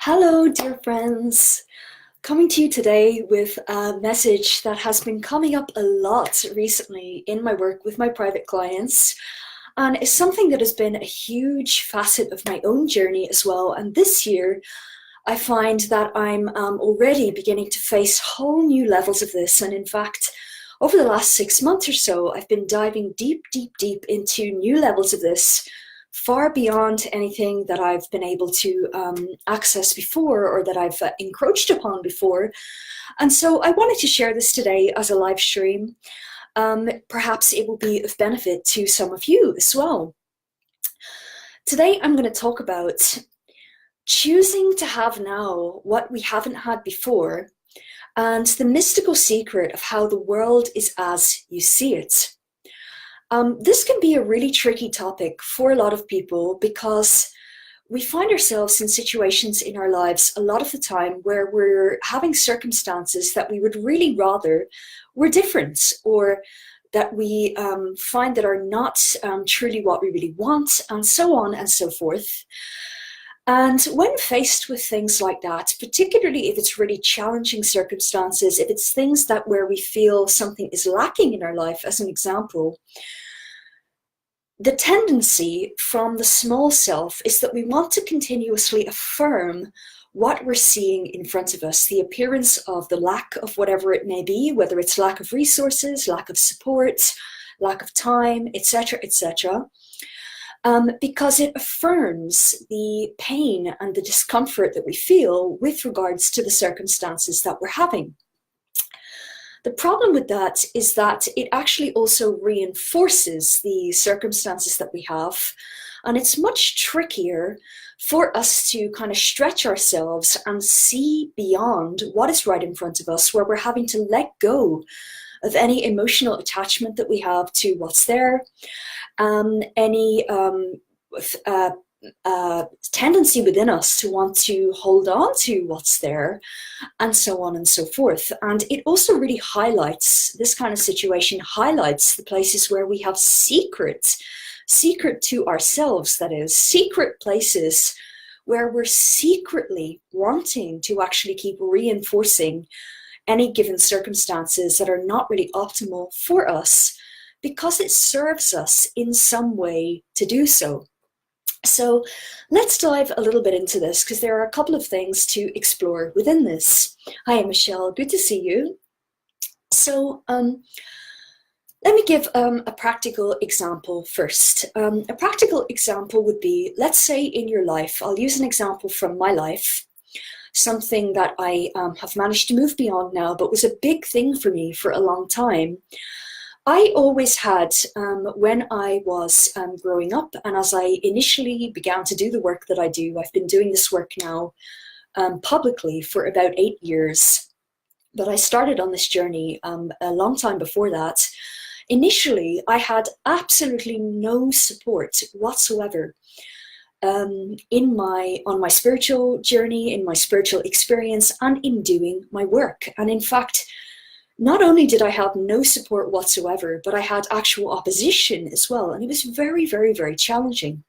Hello, dear friends. Coming to you today with a message that has been coming up a lot recently in my work with my private clients, and is something that has been a huge facet of my own journey as well. And this year, I find that I'm already beginning to face whole new levels of this. And in fact, over the last 6 months or so, I've been diving deep, deep, deep into new levels of this, far beyond anything that I've been able to access before or that I've encroached upon before. And so I wanted to share this today as a live stream. Perhaps it will be of benefit to some of you as well. Today, I'm going to talk about choosing to have now what we haven't had before, and the mystical secret of how the world is as you see it. This can be a really tricky topic for a lot of people because we find ourselves in situations in our lives a lot of the time where we're having circumstances that we would really rather were different, or that we find that are not truly what we really want, and so on and so forth. And when faced with things like that, particularly if it's really challenging circumstances, if it's things that where we feel something is lacking in our life, as an example, the tendency from the small self is that we want to continuously affirm what we're seeing in front of us, the appearance of the lack of whatever it may be, whether it's lack of resources, lack of support, lack of time, etc., etc., because it affirms the pain and the discomfort that we feel with regards to the circumstances that we're having. The problem with that is that it actually also reinforces the circumstances that we have, and it's much trickier for us to kind of stretch ourselves and see beyond what is right in front of us, where we're having to let go of any emotional attachment that we have to what's there, any tendency within us to want to hold on to what's there, and so on and so forth. And it also really highlights, this kind of situation highlights the places where we have secret to ourselves, that is, secret places where we're secretly wanting to actually keep reinforcing any given circumstances that are not really optimal for us, because it serves us in some way to do so. So let's dive a little bit into this, because there are a couple of things to explore within this. Hi, Michelle. Good to see you. So let me give a practical example first. A practical example would be, let's say in your life, I'll use an example from my life, something that I have managed to move beyond now, but was a big thing for me for a long time. I always had, when I was growing up, and as I initially began to do the work that I do, I've been doing this work now publicly for about 8 years, but I started on this journey a long time before that. Initially, I had absolutely no support whatsoever on my spiritual journey, in my spiritual experience, and in doing my work. And in fact, not only did I have no support whatsoever, but I had actual opposition as well. And it was very, very, very challenging.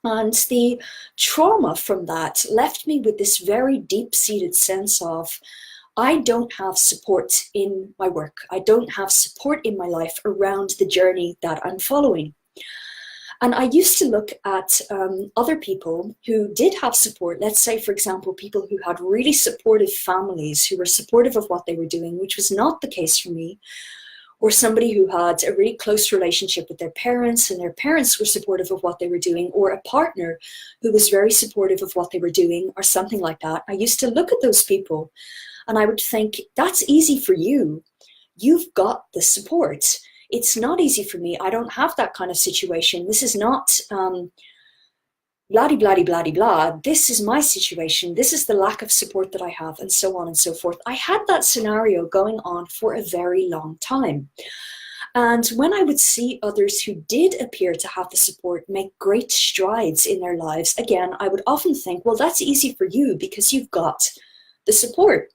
And the trauma from that left me with this very deep-seated sense of, I don't have support in my work. I don't have support in my life around the journey that I'm following. And I used to look at other people who did have support. Let's say, for example, people who had really supportive families, who were supportive of what they were doing, which was not the case for me. Or somebody who had a really close relationship with their parents, and their parents were supportive of what they were doing, or a partner who was very supportive of what they were doing, or something like that. I used to look at those people and I would think, that's easy for you. You've got the support. It's not easy for me. I don't have that kind of situation. This is not blah-de-blah-de-blah-de-blah. This is my situation. This is the lack of support that I have, and so on and so forth. I had that scenario going on for a very long time. And when I would see others who did appear to have the support make great strides in their lives, again, I would often think, well, that's easy for you because you've got the support.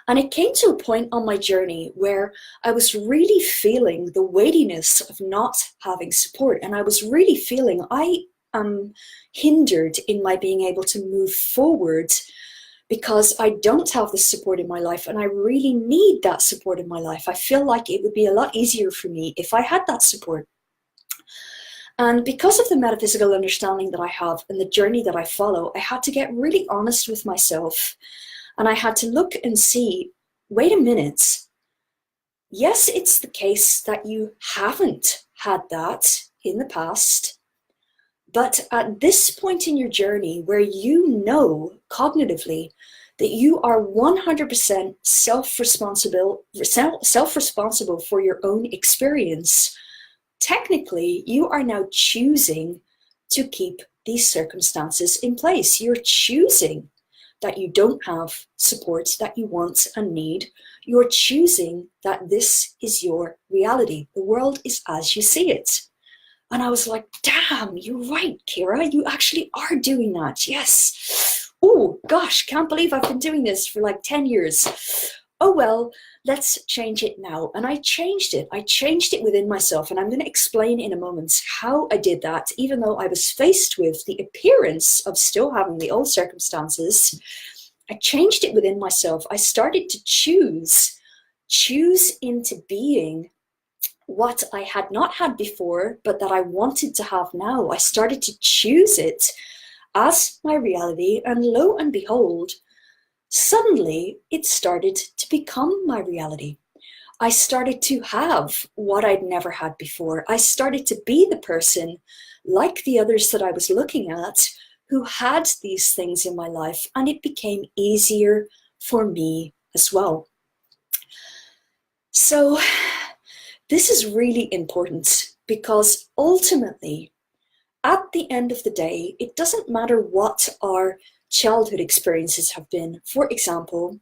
And it came to a point on my journey where I was really feeling the weightiness of not having support. And I was really feeling, I am hindered in my being able to move forward because I don't have the support in my life, and I really need that support in my life. I feel like it would be a lot easier for me if I had that support. And because of the metaphysical understanding that I have and the journey that I follow, I had to get really honest with myself. And I had to look and see, wait a minute. Yes, it's the case that you haven't had that in the past. But at this point in your journey where you know cognitively that you are 100% self-responsible for your own experience, technically, you are now choosing to keep these circumstances in place. You're choosing that you don't have support that you want and need. You're choosing that this is your reality. The world is as you see it. And I was like, damn, you're right, Kira. You actually are doing that. Yes. Oh, gosh, can't believe I've been doing this for like 10 years. Oh, well, let's change it now. And I changed it. I changed it within myself. And I'm going to explain in a moment how I did that, even though I was faced with the appearance of still having the old circumstances. I changed it within myself. I started to choose into being what I had not had before, but that I wanted to have now. I started to choose it as my reality, and lo and behold, suddenly it started to become my reality. I started to have what I'd never had before. I started to be the person, like the others that I was looking at, who had these things in my life, and it became easier for me as well. So this is really important because ultimately, at the end of the day, it doesn't matter what our childhood experiences have been. For example,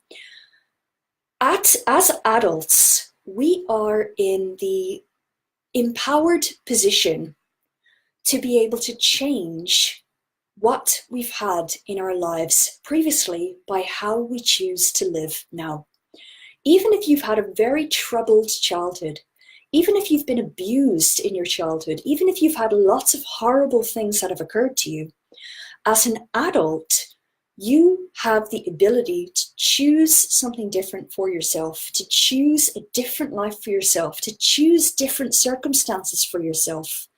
as adults, we are in the empowered position to be able to change what we've had in our lives previously by how we choose to live now. Even if you've had a very troubled childhood, even if you've been abused in your childhood, even if you've had lots of horrible things that have occurred to you, as an adult, you have the ability to choose something different for yourself, to choose a different life for yourself, to choose different circumstances for yourself.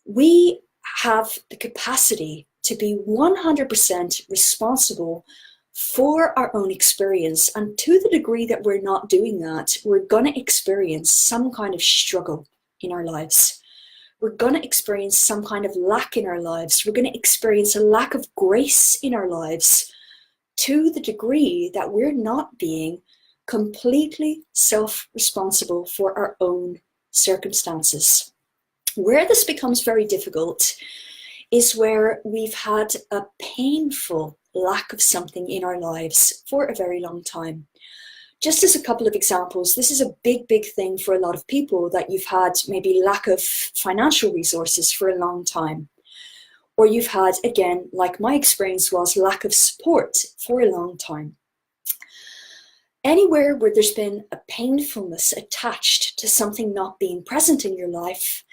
We have the capacity to be 100% responsible for our own experience. And to the degree that we're not doing that, we're going to experience some kind of struggle in our lives. We're going to experience some kind of lack in our lives. We're going to experience a lack of grace in our lives to the degree that we're not being completely self-responsible for our own circumstances. Where this becomes very difficult is where we've had a painful lack of something in our lives for a very long time. Just as a couple of examples, this is a big, big thing for a lot of people, that you've had maybe lack of financial resources for a long time. Or you've had, again, like my experience was, lack of support for a long time. Anywhere where there's been a painfulness attached to something not being present in your life,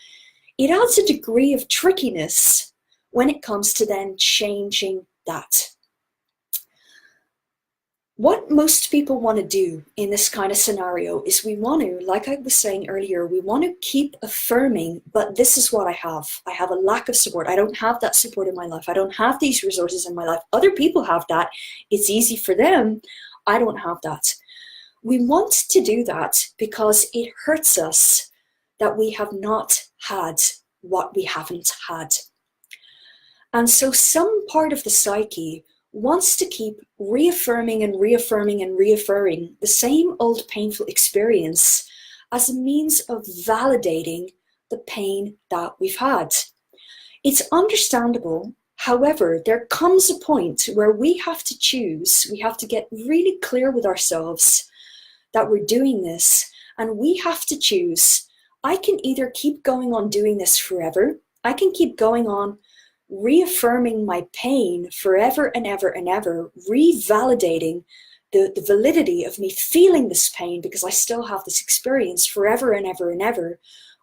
it adds a degree of trickiness when it comes to then changing that. What most people want to do in this kind of scenario is we want to, like I was saying earlier, we want to keep affirming, but this is what I have. I have a lack of support. I don't have that support in my life. I don't have these resources in my life. Other people have that. It's easy for them. I don't have that. We want to do that because it hurts us that we have not had what we haven't had. And so some part of the psyche wants to keep reaffirming and reaffirming and reaffirming the same old painful experience as a means of validating the pain that we've had. It's understandable. However, there comes a point where we have to choose, we have to get really clear with ourselves that we're doing this, and we have to choose. I can either keep going on doing this forever, I can keep going on reaffirming my pain forever and ever and ever, revalidating the validity of me feeling this pain because I still have this experience forever and ever and ever,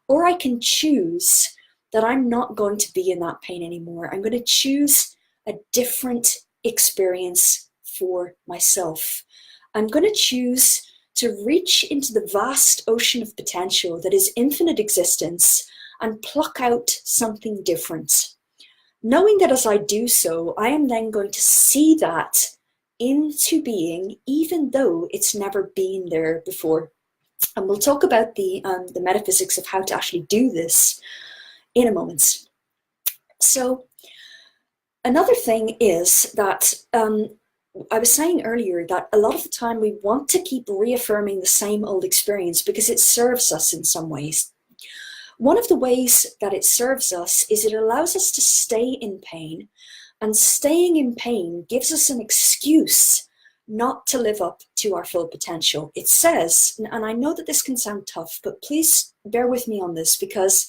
or I can choose that I'm not going to be in that pain anymore. I'm going to choose a different experience for myself. I'm going to choose to reach into the vast ocean of potential that is infinite existence and pluck out something different. Knowing that as I do so, I am then going to see that into being, even though it's never been there before. And we'll talk about the metaphysics of how to actually do this in a moment. So another thing is that I was saying earlier that a lot of the time we want to keep reaffirming the same old experience because it serves us in some ways. One of the ways that it serves us is it allows us to stay in pain, and staying in pain gives us an excuse not to live up to our full potential. It says, and I know that this can sound tough, but please bear with me on this, because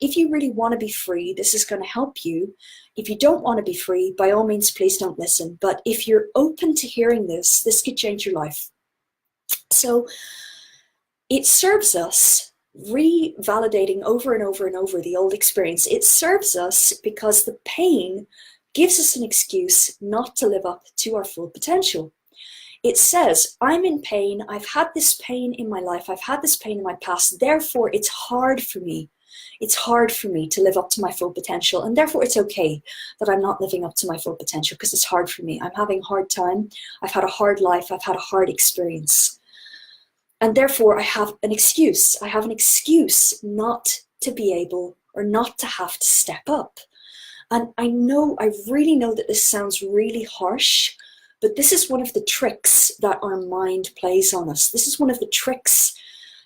if you really want to be free, this is going to help you. If you don't want to be free, by all means, please don't listen. But if you're open to hearing this, this could change your life. So it serves us revalidating over and over and over the old experience. It serves us because the pain gives us an excuse not to live up to our full potential. It says, I'm in pain. I've had this pain in my life. I've had this pain in my past. Therefore, it's hard for me. It's hard for me to live up to my full potential. And therefore, it's okay that I'm not living up to my full potential because it's hard for me. I'm having a hard time. I've had a hard life. I've had a hard experience. And therefore, I have an excuse. I have an excuse not to be able or not to have to step up. And I really know that this sounds really harsh, but this is one of the tricks that our mind plays on us. This is one of the tricks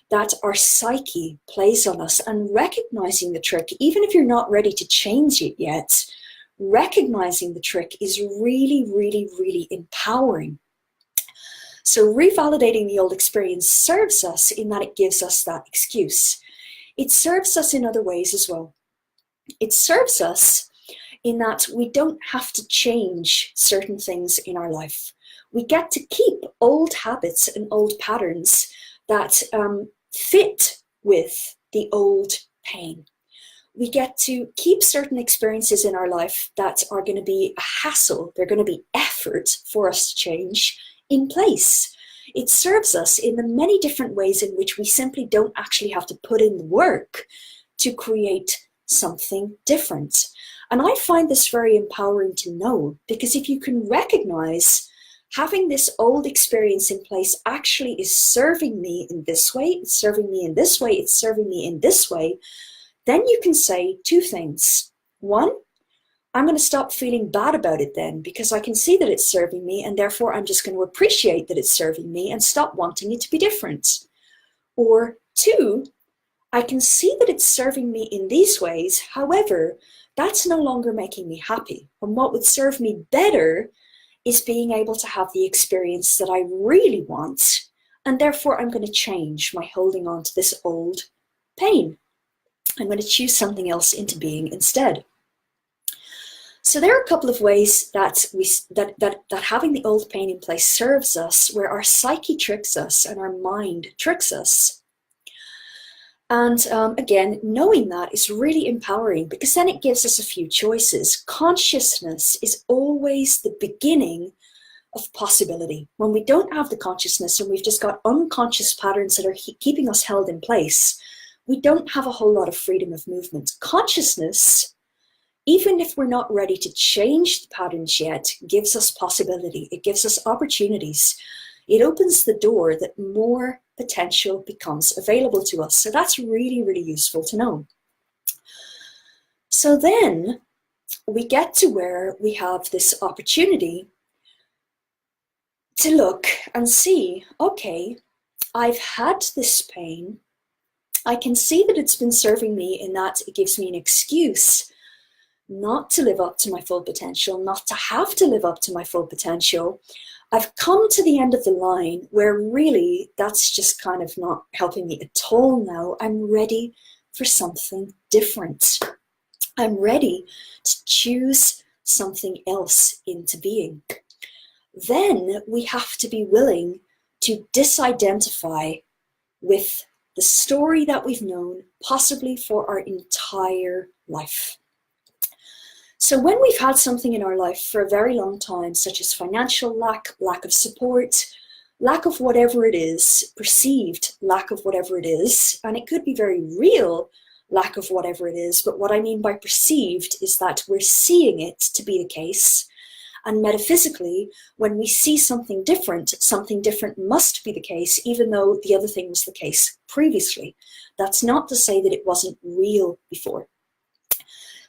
that our psyche plays on us. And recognizing the trick, even if you're not ready to change it yet, recognizing the trick is really, really, really empowering. So revalidating the old experience serves us in that it gives us that excuse. It serves us in other ways as well. It serves us in that we don't have to change certain things in our life. We get to keep old habits and old patterns that fit with the old pain. We get to keep certain experiences in our life that are going to be a hassle, they're going to be effort for us to change, in place. It serves us in the many different ways in which we simply don't actually have to put in the work to create something different. And I find this very empowering to know, because if you can recognize having this old experience in place actually is serving me in this way, it's serving me in this way, it's serving me in this way, then you can say two things. One, I'm going to stop feeling bad about it then, because I can see that it's serving me, and therefore I'm just going to appreciate that it's serving me and stop wanting it to be different. Or two, I can see that it's serving me in these ways. However, that's no longer making me happy. And what would serve me better is being able to have the experience that I really want. And therefore, I'm going to change my holding on to this old pain. I'm going to choose something else into being instead. So there are a couple of ways that having the old pain in place serves us, where our psyche tricks us and our mind tricks us. And again, knowing that is really empowering, because then it gives us a few choices. Consciousness is always the beginning of possibility. When we don't have the consciousness and we've just got unconscious patterns that are keeping us held in place, we don't have a whole lot of freedom of movement. Consciousness, even if we're not ready to change the patterns yet, gives us possibility. It gives us opportunities. It opens the door that more potential becomes available to us. So that's really, really useful to know. So then we get to where we have this opportunity to look and see, okay, I've had this pain. I can see that it's been serving me in that it gives me an excuse not to live up to my full potential, not to have to live up to my full potential. I've come to the end of the line where really that's just kind of not helping me at all now. I'm ready for something different. I'm ready to choose something else into being. Then we have to be willing to disidentify with the story that we've known, possibly for our entire life. So when we've had something in our life for a very long time, such as financial lack of support, lack of whatever it is, perceived lack of whatever it is, and it could be very real lack of whatever it is, but what I mean by perceived is that we're seeing it to be the case. And metaphysically, when we see something different must be the case, even though the other thing was the case previously. That's not to say that it wasn't real before.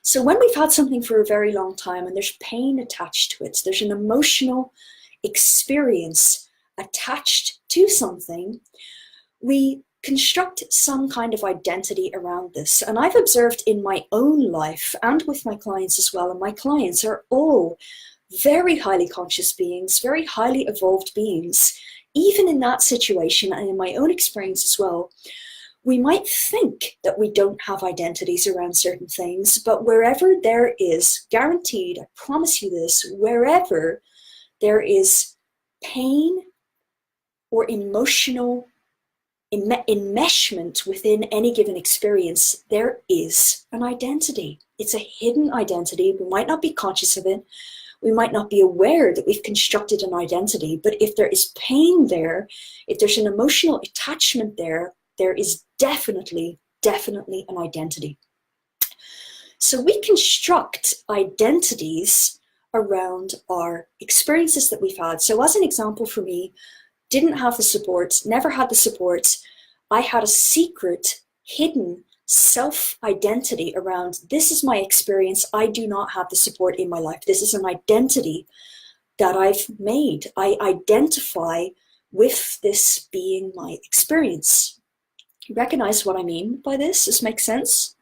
So when we've had something for a very long time and there's pain attached to it, there's an emotional experience attached to something, we construct some kind of identity around this. And I've observed in my own life and with my clients as well, and my clients are all very highly conscious beings, very highly evolved beings. Even in that situation and in my own experience as well, we might think that we don't have identities around certain things, but wherever there is, guaranteed, I promise you this, wherever there is pain or emotional enmeshment within any given experience, there is an identity. It's a hidden identity. We might not be conscious of it. We might not be aware that we've constructed an identity, but if there is pain there, if there's an emotional attachment there, there is definitely an identity. So we construct identities around our experiences that we've had. So as an example for me, didn't have the support, never had the support. I had a secret, hidden self-identity around, this is my experience, I do not have the support in my life. This is an identity that I've made. I identify with this being my experience. You recognize what I mean by this? This makes sense?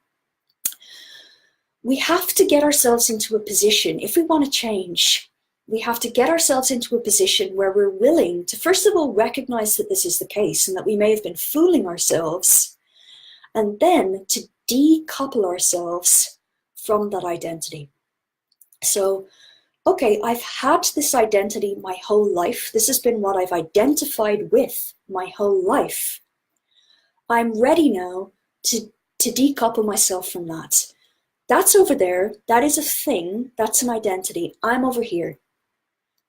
We have to get ourselves into a position, if we want to change, we have to get ourselves into a position where we're willing to, first of all, recognize that this is the case and that we may have been fooling ourselves, and then to decouple ourselves from that identity. So, okay, I've had this identity my whole life. This has been what I've identified with my whole life. I'm ready now to decouple myself from that. That's over there. That is a thing. That's an identity. I'm over here.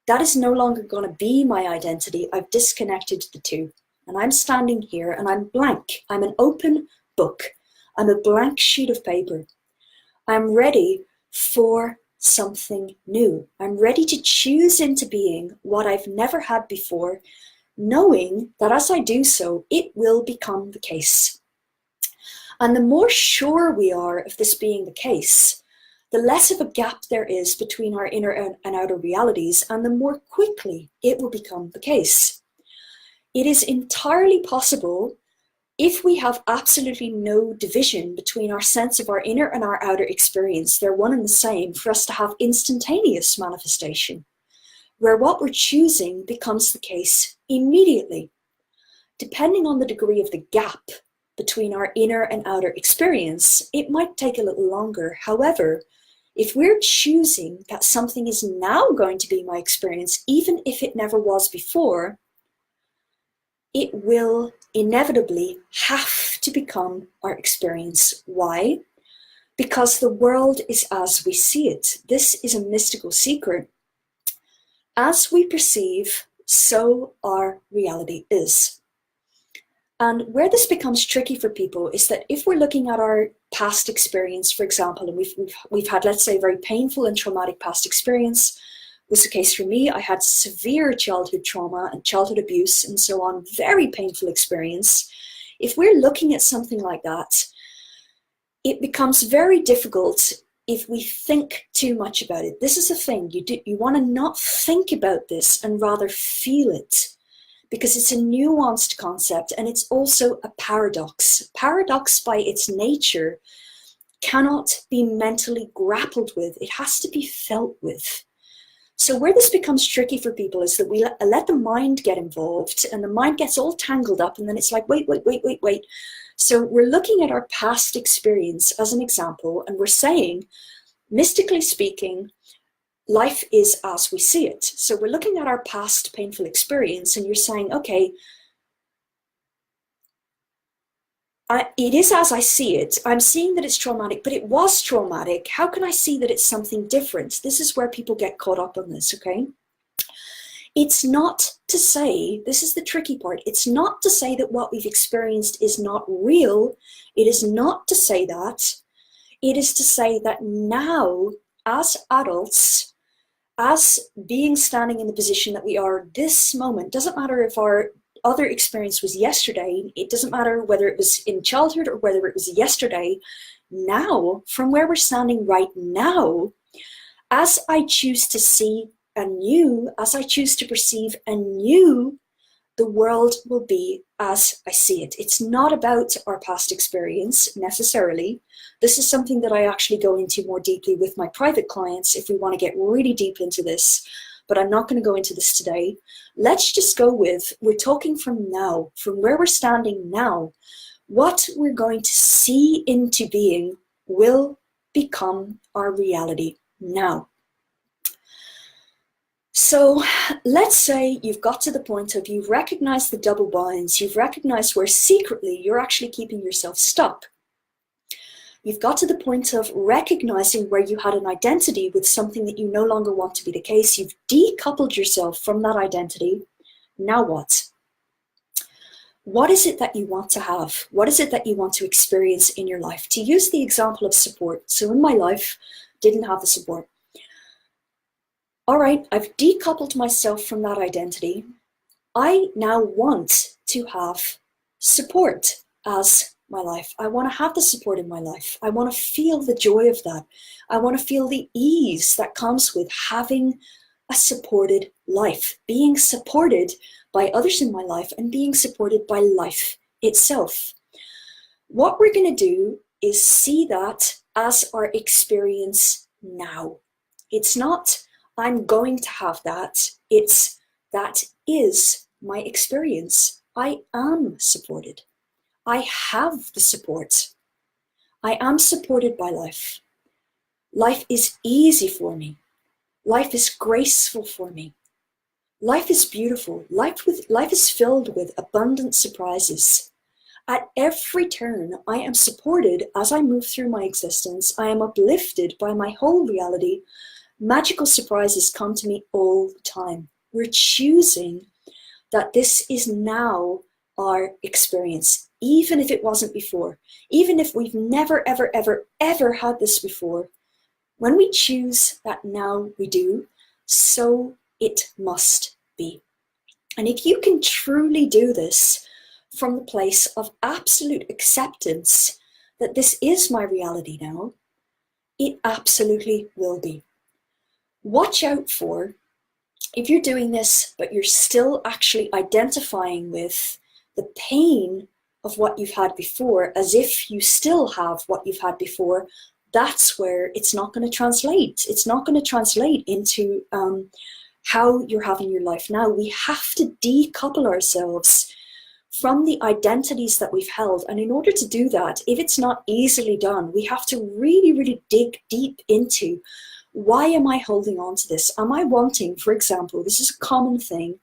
That is no longer going to be my identity. I've disconnected the two. And I'm standing here and I'm blank. I'm an open book. I'm a blank sheet of paper. I'm ready for something new. I'm ready to choose into being what I've never had before, knowing that as I do so, it will become the case. And the more sure we are of this being the case, the less of a gap there is between our inner and outer realities, and the more quickly it will become the case. It is entirely possible, if we have absolutely no division between our sense of our inner and our outer experience, they're one and the same, for us to have instantaneous manifestation, where what we're choosing becomes the case immediately. Depending on the degree of the gap between our inner and outer experience, it might take a little longer. However, if we're choosing that something is now going to be my experience, even if it never was before, it will inevitably have to become our experience. Why? Because the world is as we see it. This is a mystical secret. As we perceive, so our reality is. And where this becomes tricky for people is that if we're looking at our past experience, for example, and we've had, let's say, very painful and traumatic past experience, was the case for me. I had severe childhood trauma and childhood abuse and so on, very painful experience. If we're looking at something like that, it becomes very difficult if we think too much about it. This is the thing, you want to not think about this and rather feel it, because it's a nuanced concept and it's also a paradox. Paradox by its nature cannot be mentally grappled with. It has to be felt with. So where this becomes tricky for people is that we let the mind get involved and the mind gets all tangled up, and then it's like, wait. So we're looking at our past experience as an example, and we're saying, mystically speaking, life is as we see it. So we're looking at our past painful experience and you're saying, okay, It is as I see it. I'm seeing that it's traumatic, but it was traumatic. How can I see that it's something different? This is where people get caught up on this, okay? It's not to say, this is the tricky part, it's not to say that what we've experienced is not real. It is not to say that. It is to say that now, as adults, as being standing in the position that we are this moment, doesn't matter if our other experience was yesterday, it doesn't matter whether it was in childhood or whether it was yesterday, now, from where we're standing right now, as I choose to see anew, as I choose to perceive anew, the world will be as I see it. It's not about our past experience necessarily. This is something that I actually go into more deeply with my private clients if we want to get really deep into this, but I'm not going to go into this today. Let's just go with, we're talking from now, from where we're standing now. What we're going to see into being will become our reality now. So let's say you've got to the point of you've recognized the double binds, you've recognized where secretly you're actually keeping yourself stuck. You've got to the point of recognizing where you had an identity with something that you no longer want to be the case. You've decoupled yourself from that identity. Now what? What is it that you want to have? What is it that you want to experience in your life? To use the example of support. So in my life, didn't have the support. All right, I've decoupled myself from that identity. I now want to have support as my life. I want to have the support in my life. I want to feel the joy of that. I want to feel the ease that comes with having a supported life, being supported by others in my life and being supported by life itself. What we're going to do is see that as our experience now. It's not I'm going to have that. It's that is my experience. I am supported. I have the support. I am supported by life. Life is easy for me. Life is graceful for me. Life is beautiful. Life is filled with abundant surprises. At every turn, I am supported as I move through my existence. I am uplifted by my whole reality. Magical surprises come to me all the time. We're choosing that this is now our experience, even if it wasn't before, even if we've never, ever, ever, ever had this before. When we choose that now we do, so it must be. And if you can truly do this from the place of absolute acceptance that this is my reality now, it absolutely will be. Watch out for, if you're doing this, but you're still actually identifying with the pain of what you've had before, as if you still have what you've had before, that's where it's not going to translate. It's not going to translate into how you're having your life now. We have to decouple ourselves from the identities that we've held. And in order to do that, if it's not easily done, we have to really, really dig deep into, why am I holding on to this? Am I wanting, for example, this is a common thing,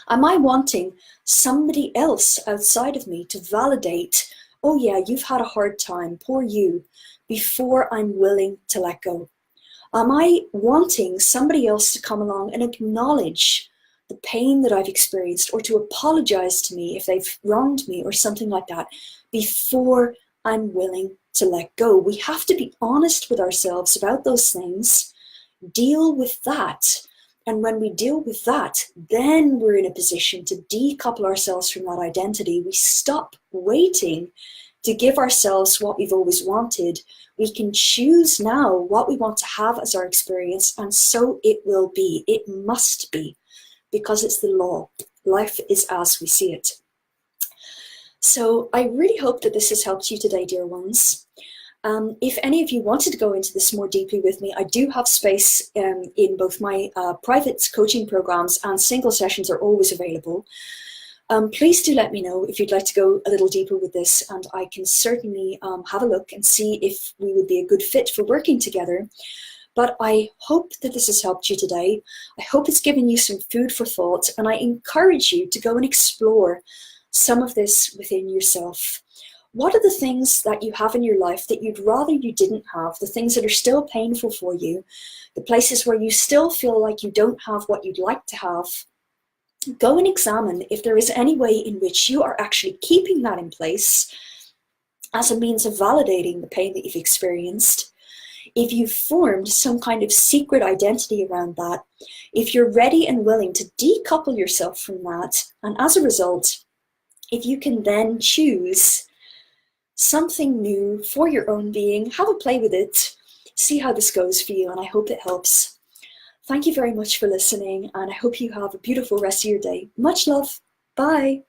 am I wanting somebody else outside of me to validate, oh yeah, you've had a hard time, poor you, before I'm willing to let go? Am I wanting somebody else to come along and acknowledge the pain that I've experienced, or to apologize to me if they've wronged me or something like that, before I'm willing to let go? We have to be honest with ourselves about those things, deal with that. And when we deal with that, then we're in a position to decouple ourselves from that identity. We stop waiting to give ourselves what we've always wanted. We can choose now what we want to have as our experience, and so it will be. It must be, because it's the law. Life is as we see it. So I really hope that this has helped you today, dear ones. If any of you wanted to go into this more deeply with me, I do have space in both my private coaching programs, and single sessions are always available. Please do let me know if you'd like to go a little deeper with this, and I can certainly have a look and see if we would be a good fit for working together. But I hope that this has helped you today. I hope it's given you some food for thought, and I encourage you to go and explore some of this within yourself. What are the things that you have in your life that you'd rather you didn't have, the things that are still painful for you, the places where you still feel like you don't have what you'd like to have? Go and examine if there is any way in which you are actually keeping that in place as a means of validating the pain that you've experienced. If you've formed some kind of secret identity around that, if you're ready and willing to decouple yourself from that, and as a result, if you can then choose something new for your own being, have a play with it, see how this goes for you, and I hope it helps. Thank you very much for listening, and I hope you have a beautiful rest of your day. Much love. Bye.